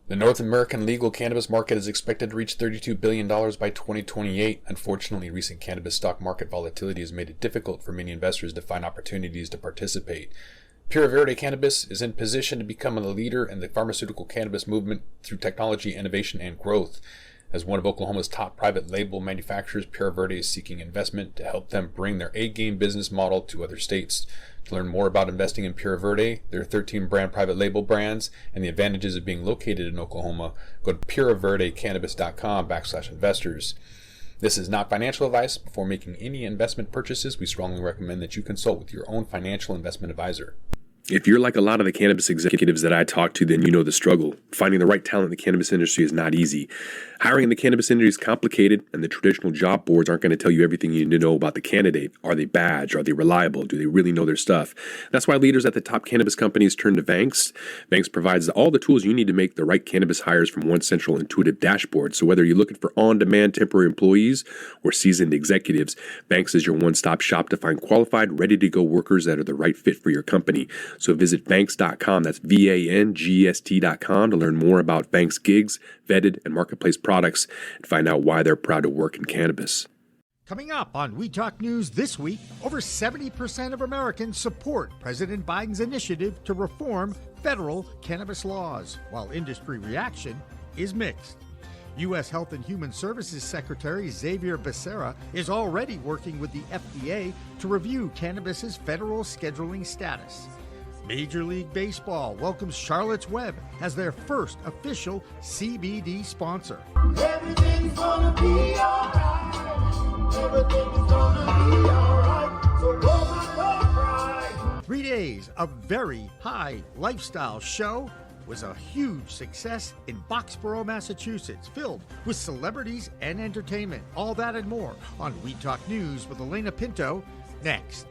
The North American legal cannabis market is expected to reach $32 billion by 2028. Unfortunately, recent cannabis stock market volatility has made it difficult for many investors to find opportunities to participate. Pure Verde Cannabis is in position to become a leader in the pharmaceutical cannabis movement through technology, innovation, and growth. As one of Oklahoma's top private label manufacturers, Pure Verde is seeking investment to help them bring their A-game business model to other states. To learn more about investing in Pure Verde, their 13 brand private label brands, and the advantages of being located in Oklahoma, go to pureverdecannabis.com/investors. This is not financial advice. Before making any investment purchases, we strongly recommend that you consult with your own financial investment advisor. If you're like a lot of the cannabis executives that I talk to, then you know the struggle. Finding the right talent in the cannabis industry is not easy. Hiring in the cannabis industry is complicated, and the traditional job boards aren't going to tell you everything you need to know about the candidate. Are they badged? Are they reliable? Do they really know their stuff? That's why leaders at the top cannabis companies turn to Vanx. Vanx provides all the tools you need to make the right cannabis hires from one central intuitive dashboard. So whether you're looking for on-demand temporary employees or seasoned executives, Vanx is your one-stop shop to find qualified, ready-to-go workers that are the right fit for your company. So visit Vanx.com, that's VANGST.com, to learn more about Vanx gigs, vetted, and marketplace products, and find out why they're proud to work in cannabis. Coming up on We Talk News this week, over 70% of Americans support President Biden's initiative to reform federal cannabis laws, while industry reaction is mixed. U.S. Health and Human Services Secretary Xavier Becerra is already working with the FDA to review cannabis's federal scheduling status. Major League Baseball welcomes Charlotte's Web as their first official CBD sponsor. Everything's gonna be alright. Everything's gonna be alright. So don't cry. 3 days of very high lifestyle show was a huge success in Boxborough, Massachusetts, filled with celebrities and entertainment. All that and more on We Talk News with Elena Pinto next.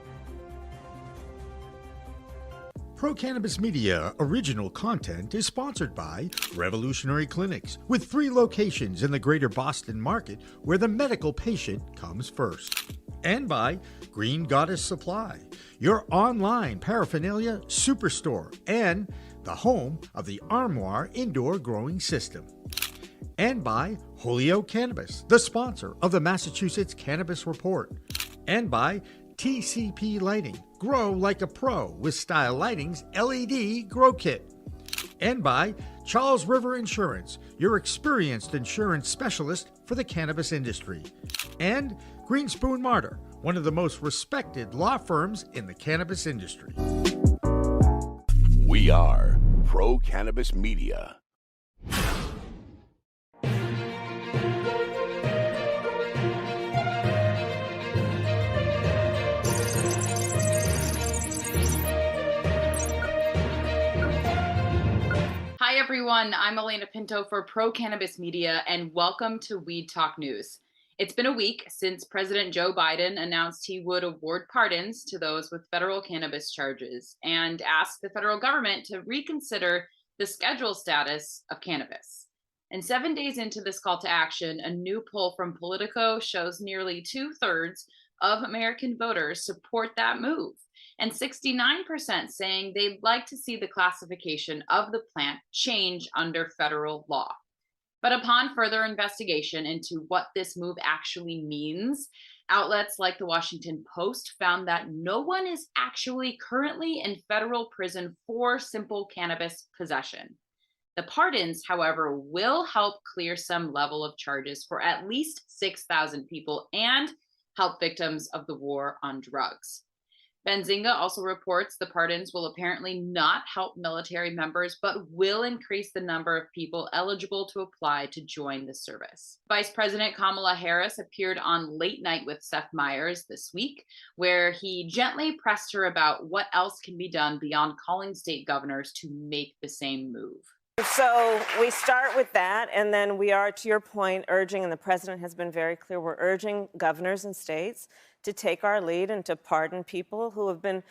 Pro Cannabis Media original content is sponsored by Revolutionary Clinics, with 3 locations in the greater Boston market where the medical patient comes first. And by Green Goddess Supply, your online paraphernalia superstore and the home of the Armoire Indoor Growing System. And by Holyoke Cannabis, the sponsor of the Massachusetts Cannabis Report. And by TCP Lighting, grow like a pro with Style Lighting's LED Grow Kit. And by Charles River Insurance, your experienced insurance specialist for the cannabis industry. And Green Spoon Martyr, one of the most respected law firms in the cannabis industry. We are Pro Cannabis Media. Hi everyone, I'm Elena Pinto for Pro Cannabis Media, and welcome to Weed Talk News. It's been a week since President Joe Biden announced he would award pardons to those with federal cannabis charges and asked the federal government to reconsider the schedule status of cannabis. And 7 days into this call to action, a new poll from Politico shows nearly 2/3 of American voters support that move, and 69% saying they'd like to see the classification of the plant change under federal law. But upon further investigation into what this move actually means, outlets like the Washington Post found that no one is actually currently in federal prison for simple cannabis possession. The pardons, however, will help clear some level of charges for at least 6,000 people and help victims of the war on drugs. Benzinga also reports the pardons will apparently not help military members, but will increase the number of people eligible to apply to join the service. Vice President Kamala Harris appeared on Late Night with Seth Meyers this week, where he gently pressed her about what else can be done beyond calling state governors to make the same move. So we start with that, and then we are, to your point, urging, and the president has been very clear, we're urging governors and states to take our lead and to pardon people who have been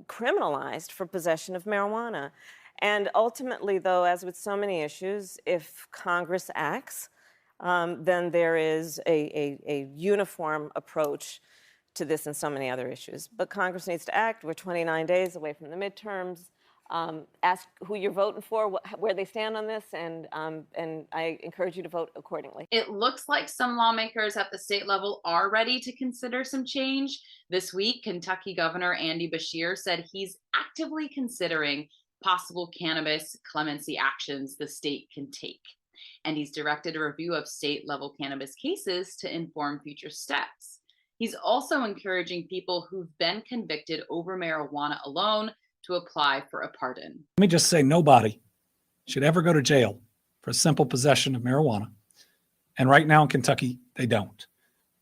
criminalized for possession of marijuana. And ultimately, though, as with so many issues, if Congress acts, then there is a uniform approach to this and so many other issues. But Congress needs to act. We're 29 days away from the midterms. ask who you're voting for, where they stand on this, and I encourage you to vote accordingly. It looks like some lawmakers at the state level are ready to consider some change. This week, Kentucky Governor Andy Beshear said he's actively considering possible cannabis clemency actions the state can take. And he's directed a review of state level cannabis cases to inform future steps. He's also encouraging people who've been convicted over marijuana alone to apply for a pardon. Let me just say, nobody should ever go to jail for simple possession of marijuana. And right now in Kentucky, they don't.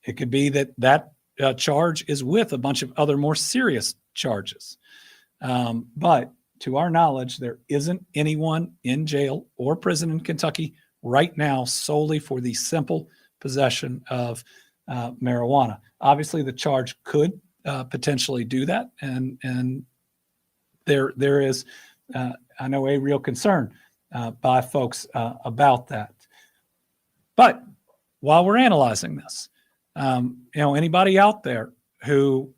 It could be that charge is with a bunch of other more serious charges. But to our knowledge, there isn't anyone in jail or prison in Kentucky right now solely for the simple possession of marijuana. Obviously, the charge could potentially do that, and there is, I know, a real concern by folks about that. But while we're analyzing this, anybody out there who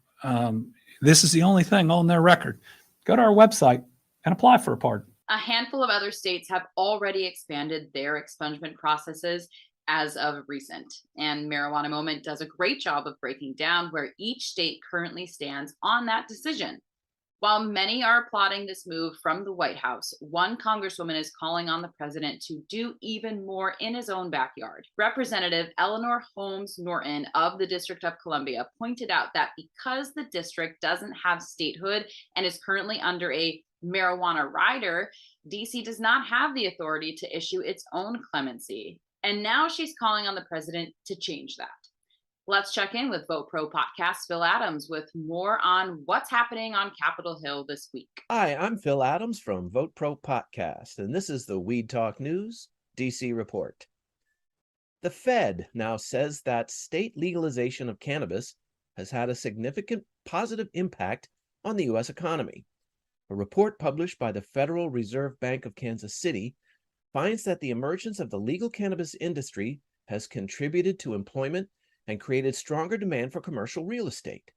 this is the only thing on their record, go to our website and apply for a pardon. A handful of other states have already expanded their expungement processes as of recent. And Marijuana Moment does a great job of breaking down where each state currently stands on that decision. While many are applauding this move from the White House, one congresswoman is calling on the president to do even more in his own backyard. Representative Eleanor Holmes Norton of the District of Columbia pointed out that because the district doesn't have statehood and is currently under a marijuana rider, DC does not have the authority to issue its own clemency. And now she's calling on the president to change that. Let's check in with Vote Pro podcast Phil Adams with more on what's happening on Capitol Hill this week. Hi, I'm Phil Adams from Vote Pro podcast, and this is the Weed Talk News DC report. The Fed now says that state legalization of cannabis has had a significant positive impact on the U.S. economy. A report published by the Federal Reserve Bank of Kansas City finds that the emergence of the legal cannabis industry has contributed to employment and created stronger demand for commercial real estate.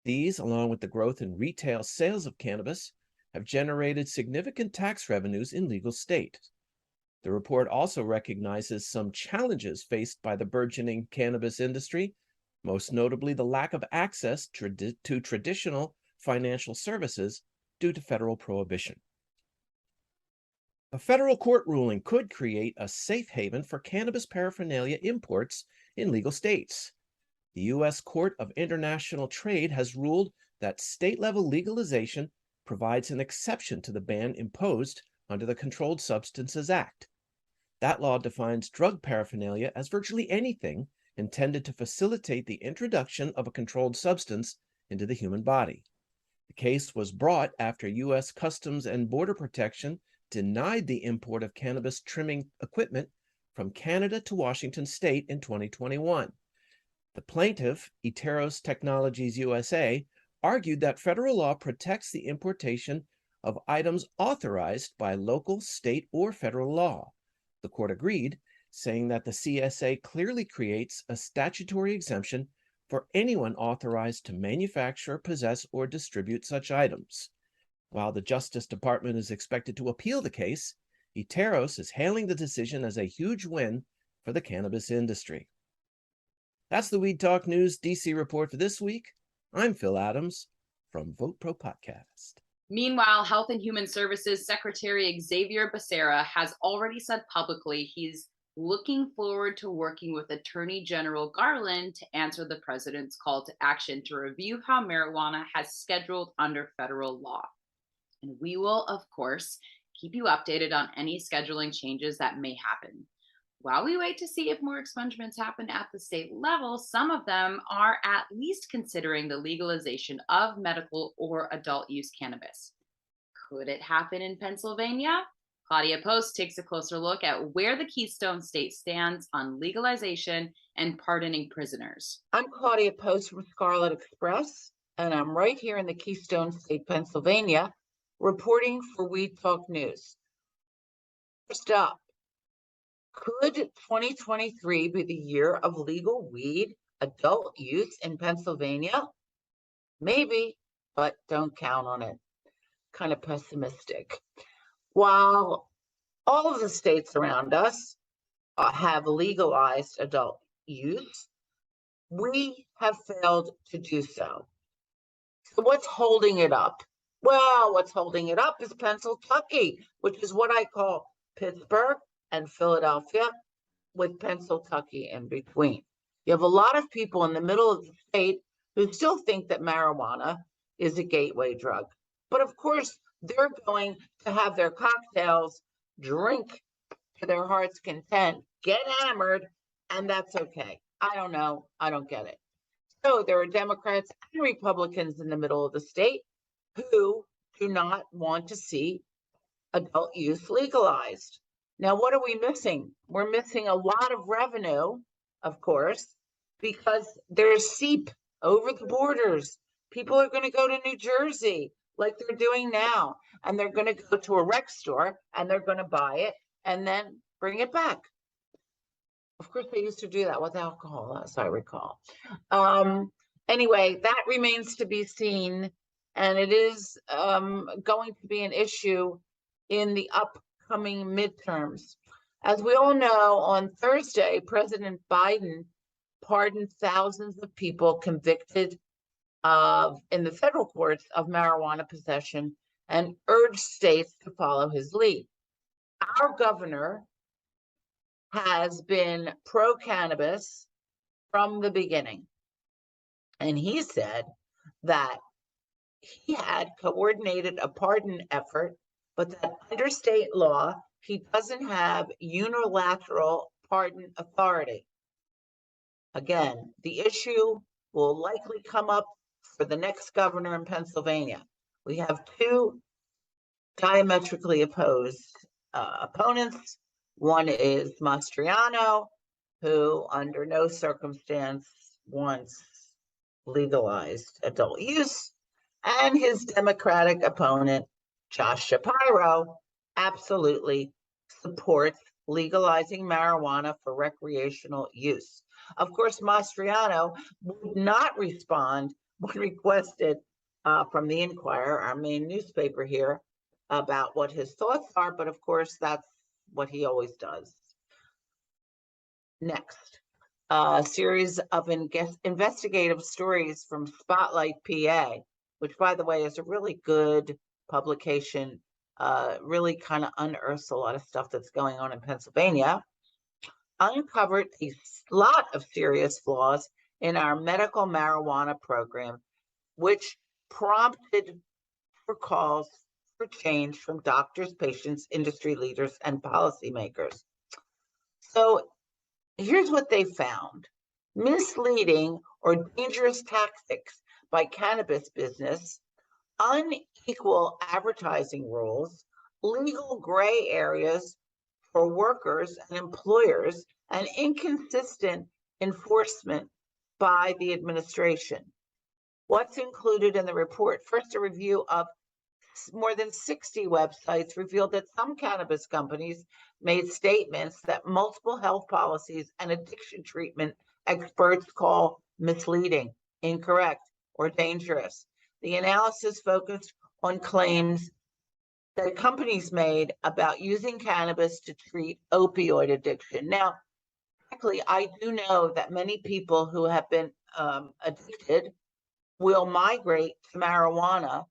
These, along with the growth in retail sales of cannabis, have generated significant tax revenues in legal states. The report also recognizes some challenges faced by the burgeoning cannabis industry, most notably the lack of access to traditional financial services due to federal prohibition. A federal court ruling could create a safe haven for cannabis paraphernalia imports in legal states. The U.S. Court of International Trade has ruled that state-level legalization provides an exception to the ban imposed under the Controlled Substances Act. That law defines drug paraphernalia as virtually anything intended to facilitate the introduction of a controlled substance into the human body. The case was brought after U.S. Customs and Border Protection denied the import of cannabis trimming equipment from Canada to Washington State in 2021. The plaintiff, Iteros Technologies USA, argued that federal law protects the importation of items authorized by local, state, or federal law. The court agreed, saying that the CSA clearly creates a statutory exemption for anyone authorized to manufacture, possess, or distribute such items. While the Justice Department is expected to appeal the case, Iteros is hailing the decision as a huge win for the cannabis industry. That's the Weed Talk News DC report for this week. I'm Phil Adams from Vote Pro Podcast. Meanwhile, Health and Human Services Secretary Xavier Becerra has already said publicly he's looking forward to working with Attorney General Garland to answer the president's call to action to review how marijuana has scheduled under federal law. And we will, of course, keep you updated on any scheduling changes that may happen. While we wait to see if more expungements happen at the state level, some of them are at least considering the legalization of medical or adult use cannabis. Could it happen in Pennsylvania? Claudia Post takes a closer look at where the Keystone State stands on legalization and pardoning prisoners. I'm Claudia Post from Scarlet Express, and I'm right here in the Keystone State, Pennsylvania, reporting for Weed Talk News. First up, could 2023 be the year of legal weed adult use in Pennsylvania? Maybe, but don't count on it. kind of pessimistic. While all of the states around us have legalized adult use, we have failed to do so. So what's holding it up? Well, what's holding it up is Pennsylvania, which is what I call Pittsburgh and Philadelphia, with Pennsylvania in between. You have a lot of people in the middle of the state who still think that marijuana is a gateway drug. But of course, they're going to have their cocktails, drink to their heart's content, get hammered, and that's okay. I don't know. I don't get it. So there are Democrats and Republicans in the middle of the state who do not want to see adult use legalized. Now, what are we missing? We're missing a lot of revenue, of course, because there's SEEP over the borders. People are going to go to New Jersey like they're doing now, and they're going to go to a rec store and they're going to buy it and then bring it back. Of course, they used to do that with alcohol, as I recall. Anyway, that remains to be seen, and it is going to be an issue in the upcoming midterms. As we all know, on Thursday, President Biden pardoned thousands of people convicted in the federal courts of marijuana possession and urged states to follow his lead. Our governor has been pro-cannabis from the beginning. And he said that he had coordinated a pardon effort, but that under state law, he doesn't have unilateral pardon authority. Again, the issue will likely come up for the next governor in Pennsylvania. We have two diametrically opposed opponents. One is Mastriano, who under no circumstance wants legalized adult use, and his Democratic opponent, Josh Shapiro, absolutely supports legalizing marijuana for recreational use. Of course, Mastriano would not respond when requested from the Inquirer, our main newspaper here, about what his thoughts are, but of course, that's what he always does. Next, a series of investigative stories from Spotlight, PA, which, by the way, is a really good publication, really kind of unearths a lot of stuff that's going on in Pennsylvania, uncovered a lot of serious flaws in our medical marijuana program, which prompted for calls for change from doctors, patients, industry leaders, and policymakers. So here's what they found. Misleading or dangerous tactics by cannabis business, unequal advertising rules, legal gray areas for workers and employers, and inconsistent enforcement by the administration. What's included in the report? First, a review of more than 60 websites revealed that some cannabis companies made statements that multiple health policies and addiction treatment experts call misleading, incorrect, or dangerous. The analysis focused on claims that companies made about using cannabis to treat opioid addiction. Now, frankly, I do know that many people who have been addicted will migrate to marijuana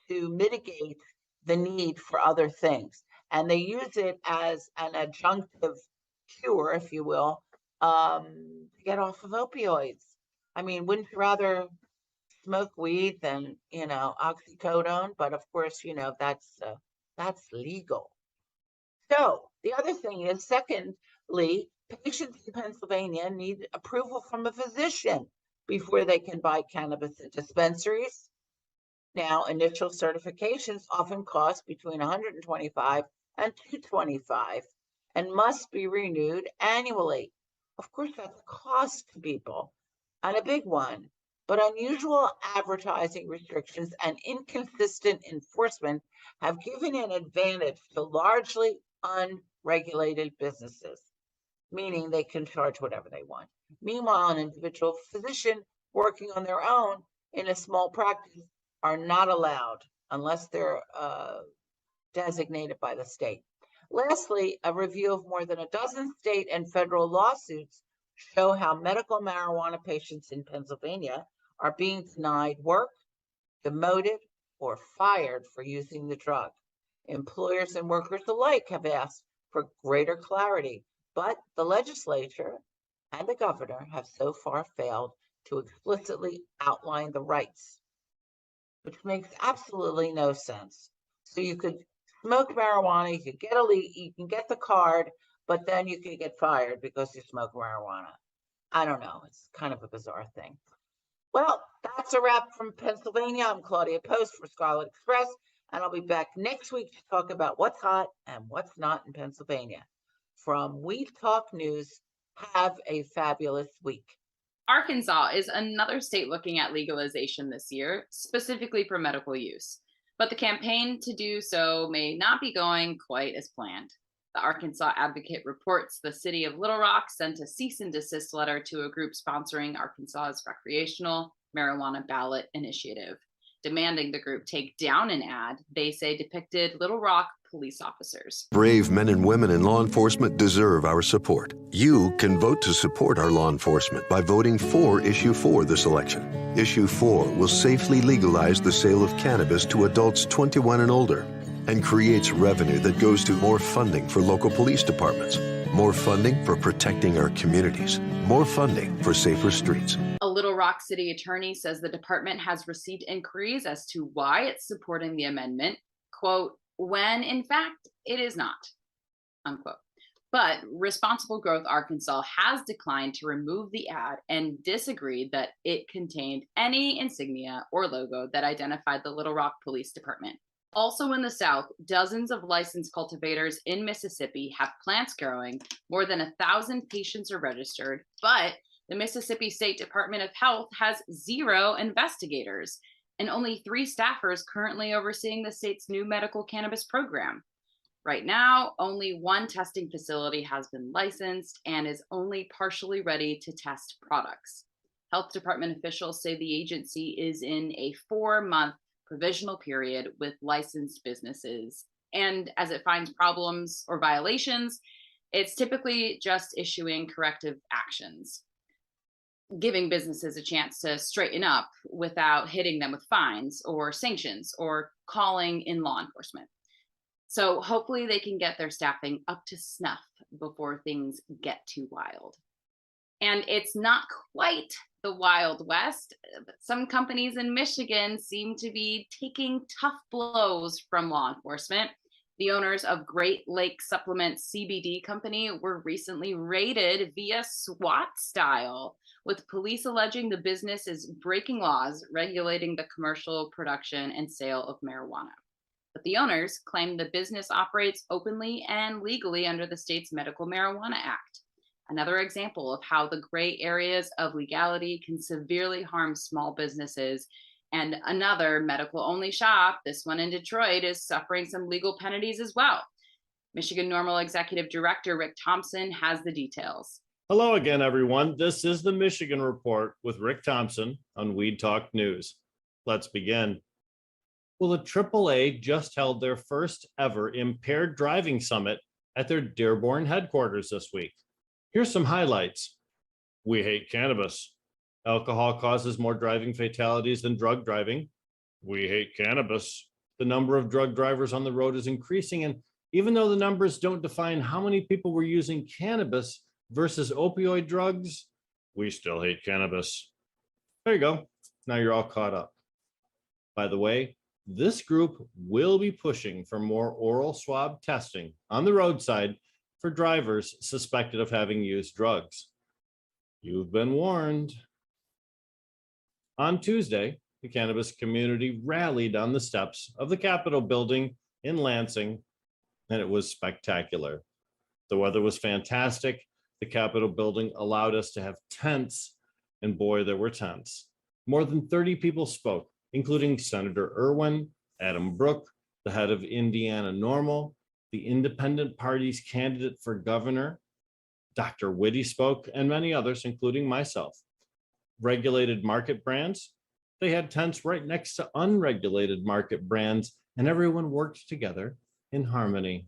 to mitigate the need for other things. And they use it as an adjunctive cure, if you will, to get off of opioids. I mean, wouldn't you rather smoke weed than, oxycodone? But of course, that's legal. So the other thing is, secondly, patients in Pennsylvania need approval from a physician before they can buy cannabis at dispensaries. Now, initial certifications often cost between $125 and $225 and must be renewed annually. Of course, that's a cost to people, and a big one. But unusual advertising restrictions and inconsistent enforcement have given an advantage to largely unregulated businesses, meaning they can charge whatever they want. Meanwhile, an individual physician working on their own in a small practice are not allowed unless they're designated by the state. Lastly, a review of more than a dozen state and federal lawsuits show how medical marijuana patients in Pennsylvania are being denied work, demoted, or fired for using the drug. Employers and workers alike have asked for greater clarity, but the legislature and the governor have so far failed to explicitly outline the rights, which makes absolutely no sense. So you could smoke marijuana, you could get you can get the card, but then you could get fired because you smoke marijuana. I don't know. It's kind of a bizarre thing. Well, that's a wrap from Pennsylvania. I'm Claudia Post for Scarlet Express, and I'll be back next week to talk about what's hot and what's not in Pennsylvania. From We Talk News, have a fabulous week. Arkansas is another state looking at legalization this year, specifically for medical use. But the campaign to do so may not be going quite as planned. The Arkansas Advocate reports the city of Little Rock sent a cease and desist letter to a group sponsoring Arkansas's recreational marijuana ballot initiative, demanding the group take down an ad they say depicted Little Rock police officers. Brave men and women in law enforcement deserve our support. You can vote to support our law enforcement by voting for Issue 4 this election. Issue 4 will safely legalize the sale of cannabis to adults 21 and older and creates revenue that goes to more funding for local police departments, more funding for protecting our communities, more funding for safer streets. A Little Rock city attorney says the department has received inquiries as to why it's supporting the amendment, quote, when in fact it is not, unquote. But Responsible Growth Arkansas has declined to remove the ad and disagreed that it contained any insignia or logo that identified the Little Rock Police Department. Also in the South, dozens of licensed cultivators in Mississippi have plants growing. More than 1,000 patients are registered, but the Mississippi State Department of Health has 0 investigators and only 3 staffers currently overseeing the state's new medical cannabis program. Right now, only 1 testing facility has been licensed and is only partially ready to test products. Health department officials say the agency is in a 4-month provisional period with licensed businesses. And as it finds problems or violations, it's typically just issuing corrective actions, giving businesses a chance to straighten up without hitting them with fines or sanctions or calling in law enforcement. So hopefully they can get their staffing up to snuff before things get too wild. And it's not quite the Wild West, but some companies in Michigan seem to be taking tough blows from law enforcement. The owners of Great Lake Supplement CBD Company were recently raided via SWAT style, with police alleging the business is breaking laws regulating the commercial production and sale of marijuana. But the owners claim the business operates openly and legally under the state's Medical Marijuana Act. Another example of how the gray areas of legality can severely harm small businesses. And another medical-only shop, this one in Detroit, is suffering some legal penalties as well. Michigan Normal Executive Director Rick Thompson has the details. Hello again, everyone. This is the Michigan Report with Rick Thompson on Weed Talk News. Let's begin. Well, the AAA just held their first ever impaired driving summit at their Dearborn headquarters this week. Here's some highlights. We hate cannabis. Alcohol causes more driving fatalities than drug driving. We hate cannabis. The number of drug drivers on the road is increasing, and even though the numbers don't define how many people were using cannabis versus opioid drugs, we still hate cannabis. There you go. Now you're all caught up. By the way, this group will be pushing for more oral swab testing on the roadside for drivers suspected of having used drugs. You've been warned. On Tuesday, the cannabis community rallied on the steps of the Capitol building in Lansing, and it was spectacular. The weather was fantastic. The Capitol building allowed us to have tents, and boy, there were tents. More than 30 people spoke, including Senator Irwin, Adam Brook, the head of Indiana Normal, the Independent Party's candidate for governor, Dr. Whitty spoke, and many others, including myself. Regulated market brands, They had tents right next to unregulated market brands, and everyone worked together in harmony.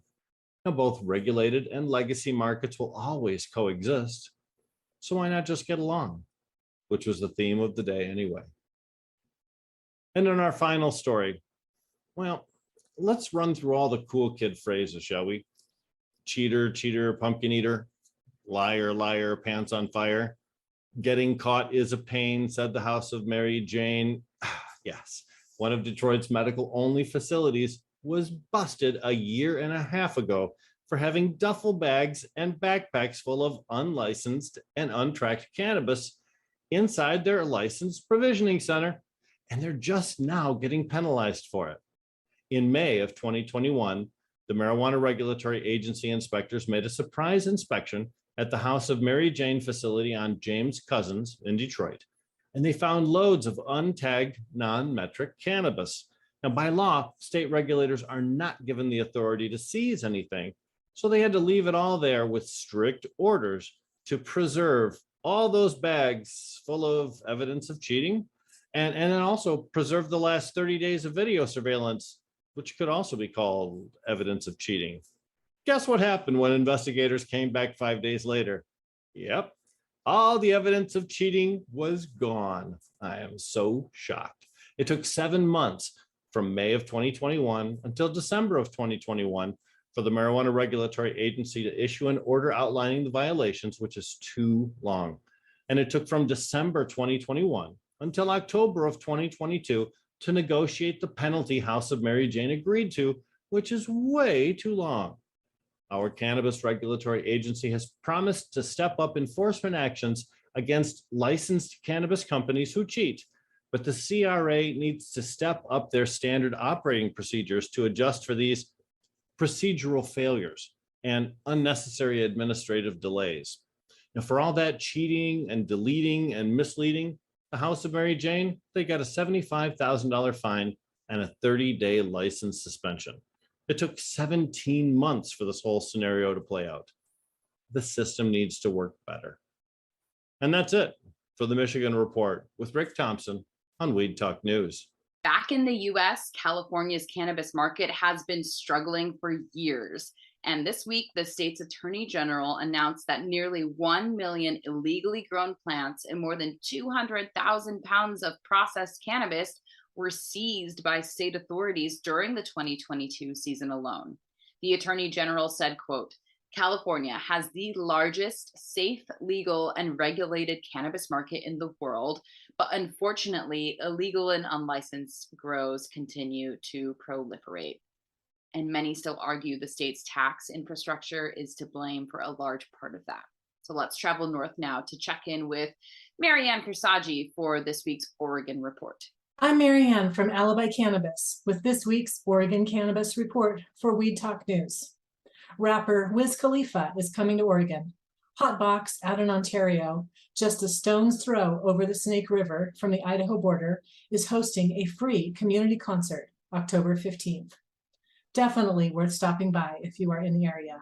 Now, both regulated and legacy markets will always coexist. So why not just get along? Which was the theme of the day anyway. And in our final story, well, let's run through all the cool kid phrases, shall we? Cheater, cheater, pumpkin eater, liar, liar, pants on fire. Getting caught is a pain, said the House of Mary Jane. Yes, one of Detroit's medical-only facilities was busted a year and a half ago for having duffel bags and backpacks full of unlicensed and untracked cannabis inside their licensed provisioning center, and they're just now getting penalized for it. In May of 2021, the Marijuana Regulatory Agency inspectors made a surprise inspection at the House of Mary Jane facility on James Cousins in Detroit, and they found loads of untagged, non-metric cannabis. Now, by law, state regulators are not given the authority to seize anything, so they had to leave it all there with strict orders to preserve all those bags full of evidence of cheating, and then also preserve the last 30 days of video surveillance, which could also be called evidence of cheating. Guess what happened when investigators came back 5 days later? Yep, all the evidence of cheating was gone. I am so shocked. It took 7 months from May of 2021 until December of 2021 for the Marijuana Regulatory Agency to issue an order outlining the violations, which is too long. And it took from December 2021 until October of 2022 to negotiate the penalty House of Mary Jane agreed to, which is way too long. Our Cannabis Regulatory Agency has promised to step up enforcement actions against licensed cannabis companies who cheat, but the CRA needs to step up their standard operating procedures to adjust for these procedural failures and unnecessary administrative delays. Now, for all that cheating and deleting and misleading, the House of Mary Jane, they got a $75,000 fine and a 30-day license suspension. It took 17 months for this whole scenario to play out. The system needs to work better. And that's it for the Michigan Report with Rick Thompson on Weed Talk News. Back in the US, California's cannabis market has been struggling for years. And this week, the state's attorney general announced that nearly 1 million illegally grown plants and more than 200,000 pounds of processed cannabis were seized by state authorities during the 2022 season alone. The attorney general said, quote, California has the largest safe, legal, and regulated cannabis market in the world, but unfortunately, illegal and unlicensed grows continue to proliferate. And many still argue the state's tax infrastructure is to blame for a large part of that. So let's travel north now to check in with Marianne Kersagi for this week's Oregon Report. I'm Marianne from Alibi Cannabis with this week's Oregon Cannabis Report for Weed Talk News. Rapper Wiz Khalifa is coming to Oregon. Hotbox out in Ontario, just a stone's throw over the Snake River from the Idaho border, is hosting a free community concert October 15th. Definitely worth stopping by if you are in the area.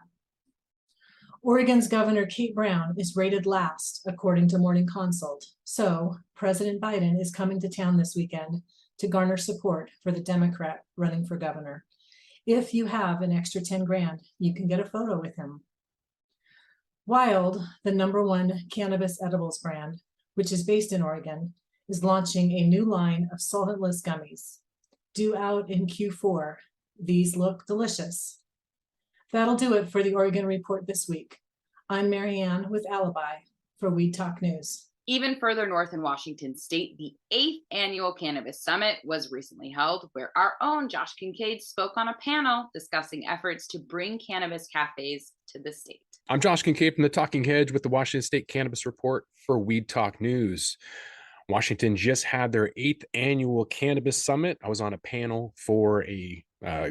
Oregon's Governor Kate Brown is rated last, according to Morning Consult. So President Biden is coming to town this weekend to garner support for the Democrat running for governor. If you have an extra 10 grand, you can get a photo with him. Wild, the #1 cannabis edibles brand, which is based in Oregon, is launching a new line of solventless gummies. Due out in Q4, these look delicious. That'll do it for the Oregon Report this week. I'm Marianne with Alibi for Weed Talk News. Even further north in Washington state, the 8th Annual Cannabis Summit was recently held, where our own Josh Kincaid spoke on a panel discussing efforts to bring cannabis cafes to the state. I'm Josh Kincaid from the Talking Hedge with the Washington State Cannabis Report for Weed Talk News. Washington just had their 8th Annual Cannabis Summit. I was on a panel for a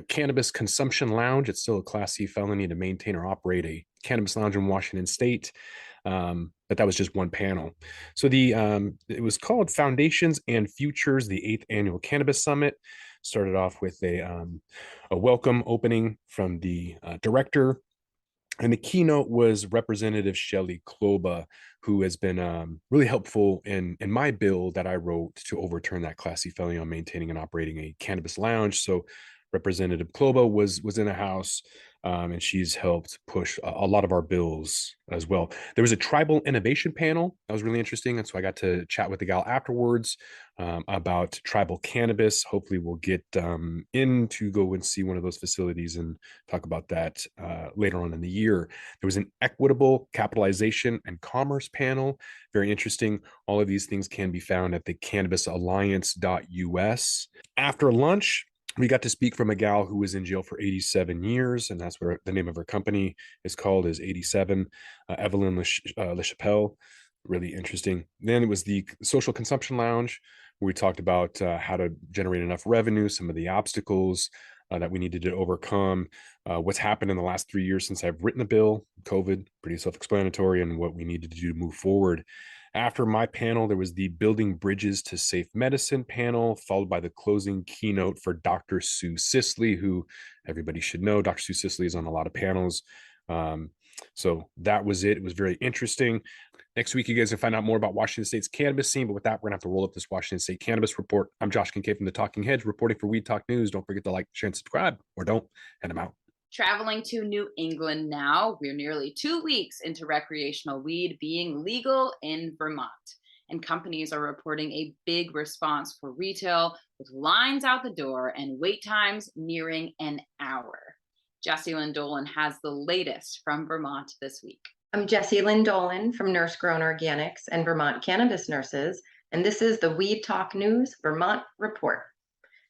cannabis consumption lounge. It's still a Class C felony to maintain or operate a cannabis lounge in Washington State. But that was just one panel. So it was called Foundations and Futures, the 8th Annual Cannabis Summit. Started off with a welcome opening from the director And the keynote was Representative Shelley Kloba, who has been really helpful in my bill that I wrote to overturn that Class C felony on maintaining and operating a cannabis lounge. So Representative Kloba was in the House, and she's helped push a lot of our bills as well. There was a tribal innovation panel that was really interesting, and so I got to chat with the gal afterwards about tribal cannabis. Hopefully, we'll get in to go and see one of those facilities and talk about that later on in the year. There was an equitable capitalization and commerce panel. Very interesting. All of these things can be found at the cannabisalliance.us. After lunch, we got to speak from a gal who was in jail for 87 years, and that's what the name of her company is called, is 87, Evelyn LaChapelle. Really interesting. Then it was the social consumption lounge, where we talked about how to generate enough revenue, some of the obstacles that we needed to overcome, what's happened in the last 3 years since I've written the bill, COVID, pretty self-explanatory, and what we needed to do to move forward. After my panel, there was the Building Bridges to Safe Medicine panel, followed by the closing keynote for Dr. Sue Sisley, who everybody should know. Dr. Sue Sisley is on a lot of panels. So that was it. It was very interesting. Next week, you guys can find out more about Washington State's cannabis scene. But with that, we're going to have to roll up this Washington State Cannabis Report. I'm Josh Kincaid from the Talking Heads, reporting for Weed Talk News. Don't forget to like, share, and subscribe, or don't, and I'm out. Traveling to New England now, we're nearly 2 weeks into recreational weed being legal in Vermont. And companies are reporting a big response for retail, with lines out the door and wait times nearing an hour. Jessie Lynn Dolan has the latest from Vermont this week. I'm Jessie Lynn Dolan from Nurse Grown Organics and Vermont Cannabis Nurses, and this is the Weed Talk News Vermont Report.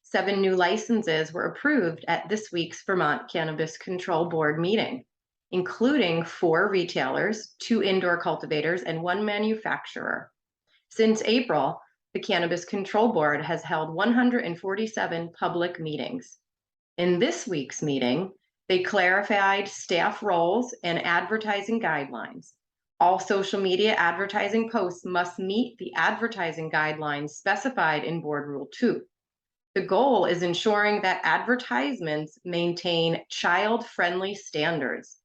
7 new licenses were approved at this week's Vermont Cannabis Control Board meeting, including 4 retailers, 2 indoor cultivators, and 1 manufacturer. Since April, the Cannabis Control Board has held 147 public meetings. In this week's meeting, they clarified staff roles and advertising guidelines. All social media advertising posts must meet the advertising guidelines specified in Board Rule 2. The goal is ensuring that advertisements maintain child-friendly standards.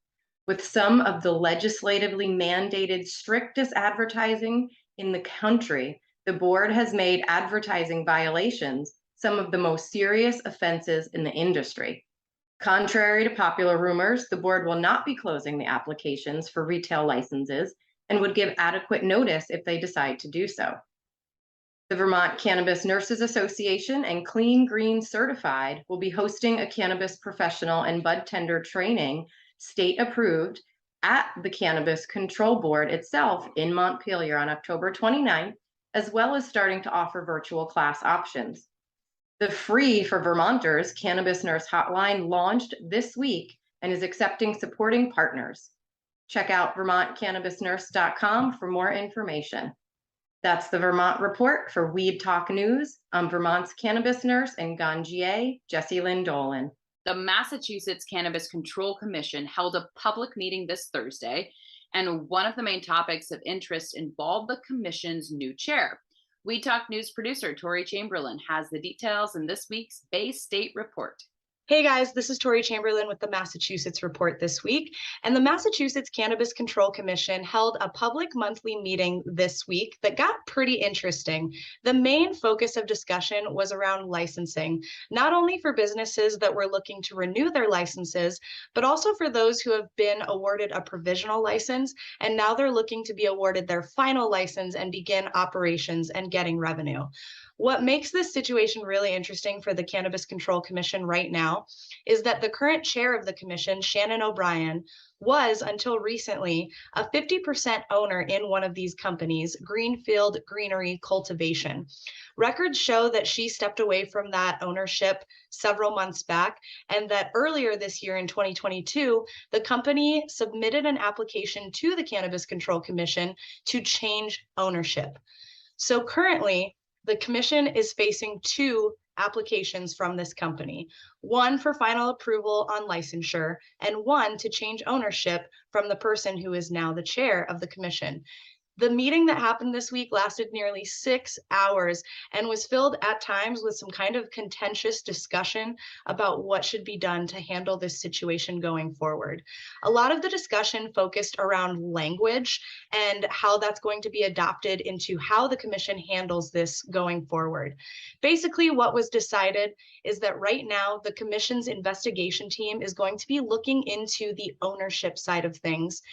With some of the legislatively mandated strictest advertising in the country, the board has made advertising violations some of the most serious offenses in the industry. Contrary to popular rumors, the board will not be closing the applications for retail licenses and would give adequate notice if they decide to do so. The Vermont Cannabis Nurses Association and Clean Green Certified will be hosting a cannabis professional and bud tender training, state approved, at the Cannabis Control Board itself in Montpelier on October 29th, as well as starting to offer virtual class options. The Free for Vermonters Cannabis Nurse Hotline launched this week and is accepting supporting partners. Check out vermontcannabisnurse.com for more information. That's the Vermont Report for Weed Talk News. I'm Vermont's cannabis nurse and Ganjier, Jessie Lynn Dolan. The Massachusetts Cannabis Control Commission held a public meeting this Thursday, and one of the main topics of interest involved the commission's new chair. Weed Talk News producer Tori Chamberlain has the details in this week's Bay State Report. Hey guys, this is Tori Chamberlain with the Massachusetts Report this week. And the Massachusetts Cannabis Control Commission held a public monthly meeting this week that got pretty interesting. The main focus of discussion was around licensing, not only for businesses that were looking to renew their licenses, but also for those who have been awarded a provisional license and now they're looking to be awarded their final license and begin operations and getting revenue. What makes this situation really interesting for the Cannabis Control Commission right now is that the current chair of the commission, Shannon O'Brien, was until recently a 50% owner in one of these companies, Greenfield Greenery Cultivation. Records show that she stepped away from that ownership several months back, and that earlier this year in 2022, the company submitted an application to the Cannabis Control Commission to change ownership. So currently, the commission is facing 2 applications from this company, one for final approval on licensure and one to change ownership from the person who is now the chair of the commission. The meeting that happened this week lasted nearly 6 hours and was filled at times with some kind of contentious discussion about what should be done to handle this situation going forward. A lot of the discussion focused around language and how that's going to be adopted into how the commission handles this going forward. Basically, what was decided is that right now the commission's investigation team is going to be looking into the ownership side of things,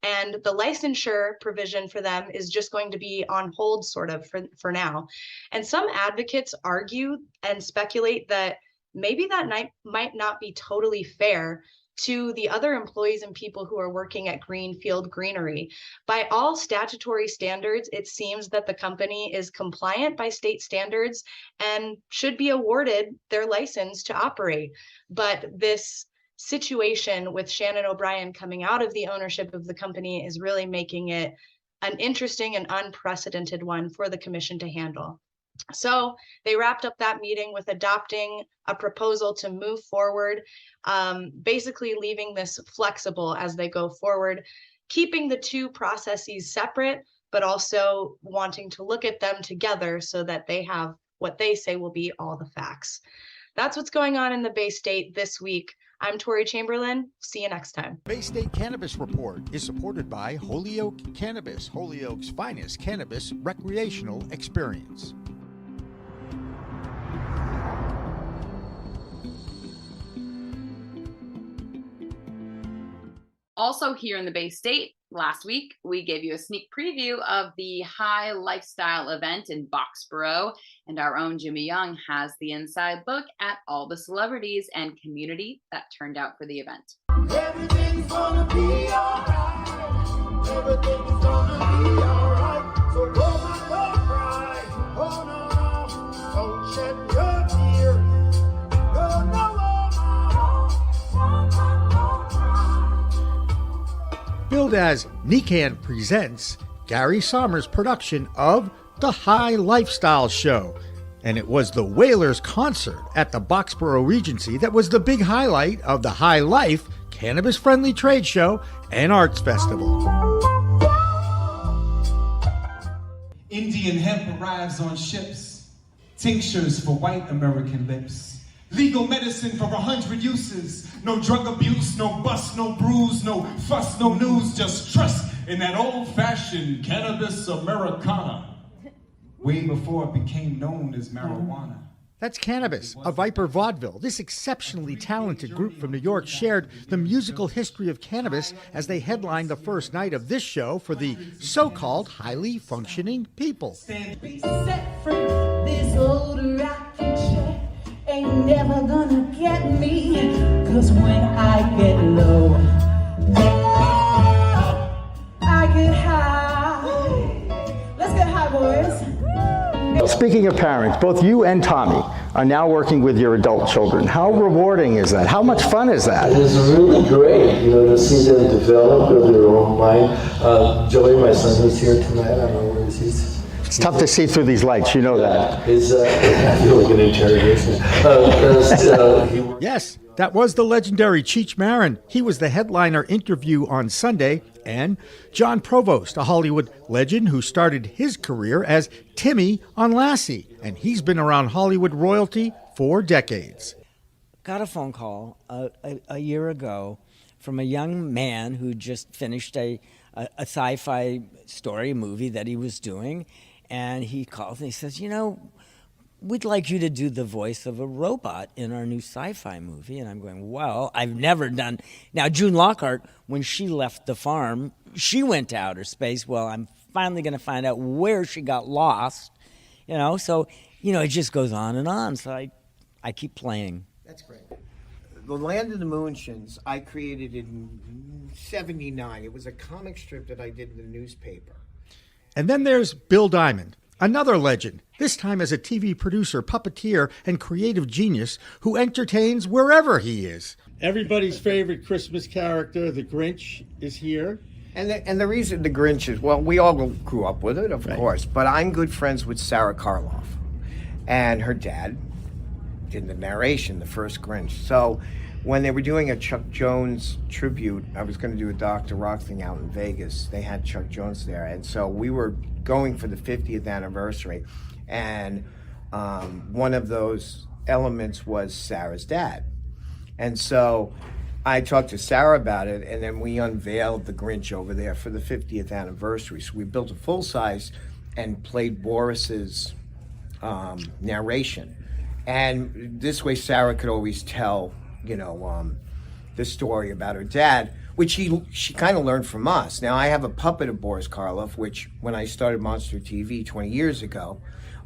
and the licensure provision for them is just going to be on hold sort of for now. And some advocates argue and speculate that maybe that might not be totally fair to the other employees and people who are working at Greenfield Greenery. By all statutory standards, it seems that the company is compliant by state standards and should be awarded their license to operate. But this situation with Shannon O'Brien coming out of the ownership of the company is really making it an interesting and unprecedented one for the commission to handle. So they wrapped up that meeting with adopting a proposal to move forward, basically leaving this flexible as they go forward, keeping the two processes separate, but also wanting to look at them together so that they have what they say will be all the facts. That's what's going on in the Bay State this week. I'm Tori Chamberlain. See you next time. Bay State Cannabis Report is supported by Holyoke Cannabis, Holyoke's finest cannabis recreational experience. Also here in the Bay State, last week, we gave you a sneak preview of the High Lifestyle event in Boxborough, and our own Jimmy Young has the inside look at all the celebrities and community that turned out for the event. Everything's gonna be alright. Everything's gonna be alright. So roll my boat right. Oh no, don't shed your tears. Oh no, Billed as Nican Presents, Gary Sommer's production of The High Lifestyle Show. And it was the Whalers concert at the Boxborough Regency that was the big highlight of the High Life cannabis-friendly trade show and arts festival. Indian hemp arrives on ships, tinctures for white American lips. Legal medicine for 100 uses. No drug abuse, no bust, no bruise, no fuss, no news. Just trust in that old-fashioned cannabis Americana. Way before it became known as marijuana. That's Cannabis, a Viper vaudeville. This exceptionally talented group from New York shared the musical history of cannabis as they headlined the first night of this show for the so-called highly functioning people. be set free. This old rocking chair ain't never gonna get me. Cause when I get low, I get high. Let's get high, boys. Speaking of parents, both you and Tommy are now working with your adult children. How rewarding is that? How much fun is that? It is really great, to see them develop with their own mind. Joey, my son, who's here tonight, I don't know where he is. It's tough to see through these lights, you know that. I feel like an interrogation. Yes, that was the legendary Cheech Marin. He was the headliner interview on Sunday. And John Provost, a Hollywood legend who started his career as Timmy on Lassie. And he's been around Hollywood royalty for decades. Got a phone call a year ago from a young man who just finished a sci-fi story movie that he was doing. And he calls and he says, we'd like you to do the voice of a robot in our new sci-fi movie. And I'm going, well, I've never done. Now, June Lockhart, when she left the farm, she went to outer space. Well, I'm finally going to find out where she got lost, So, it just goes on and on. So I keep playing. That's great. The Land of the Moonshins, I created in '79. It was a comic strip that I did in the newspaper. And then there's Bill Diamond, another legend, this time as a TV producer, puppeteer, and creative genius who entertains wherever he is. Everybody's favorite Christmas character, the Grinch, is here. And the reason the Grinch is, well, we all grew up with it, of course, but I'm good friends with Sarah Karloff. And her dad did the narration, the first Grinch. So when they were doing a Chuck Jones tribute, I was going to do a Dr. Rock thing out in Vegas. They had Chuck Jones there. And so we were going for the 50th anniversary. And one of those elements was Sarah's dad. And so I talked to Sarah about it, and then we unveiled the Grinch over there for the 50th anniversary. So we built a full size and played Boris's narration. And this way Sarah could always tell, the story about her dad, which she kind of learned from us. Now, I have a puppet of Boris Karloff, which when I started Monster TV 20 years ago,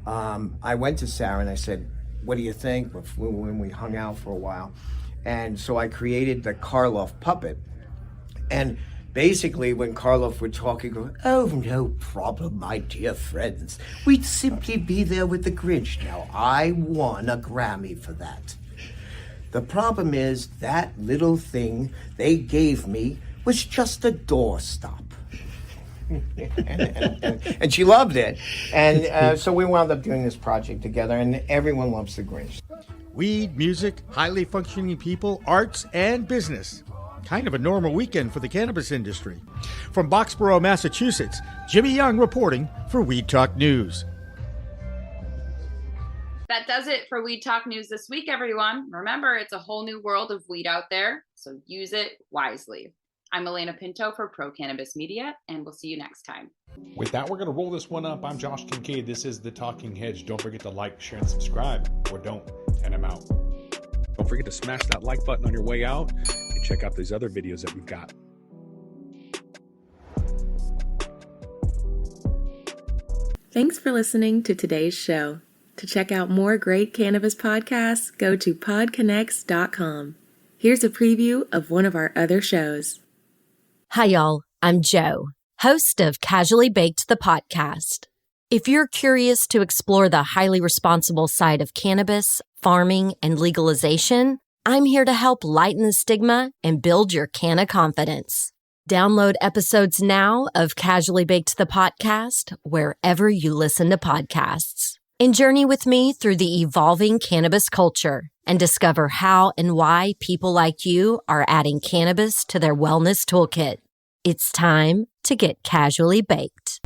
I went to Sarah and I said, what do you think? When we hung out for a while. And so I created the Karloff puppet. And basically when Karloff would talk, he'd go, oh, no problem, my dear friends. We'd simply be there with the Grinch. Now, I won a Grammy for that. The problem is that little thing they gave me was just a doorstop. and she loved it. And so we wound up doing this project together, and everyone loves the Grinch. Weed, music, highly functioning people, arts, and business. Kind of a normal weekend for the cannabis industry. From Boxborough, Massachusetts, Jimmy Young reporting for Weed Talk News. That does it for Weed Talk News this week, everyone. Remember, it's a whole new world of weed out there, so use it wisely. I'm Elena Pinto for Pro Cannabis Media, and we'll see you next time. With that, we're going to roll this one up. I'm Josh Kincaid. This is The Talking Hedge. Don't forget to like, share, and subscribe, or don't, and I'm out. Don't forget to smash that like button on your way out, and check out these other videos that we've got. Thanks for listening to today's show. To check out more great cannabis podcasts, go to podconnects.com. Here's a preview of one of our other shows. Hi, y'all. I'm Jo, host of Casually Baked, the podcast. If you're curious to explore the highly responsible side of cannabis, farming, and legalization, I'm here to help lighten the stigma and build your canna confidence. Download episodes now of Casually Baked, the podcast, wherever you listen to podcasts. And journey with me through the evolving cannabis culture and discover how and why people like you are adding cannabis to their wellness toolkit. It's time to get casually baked.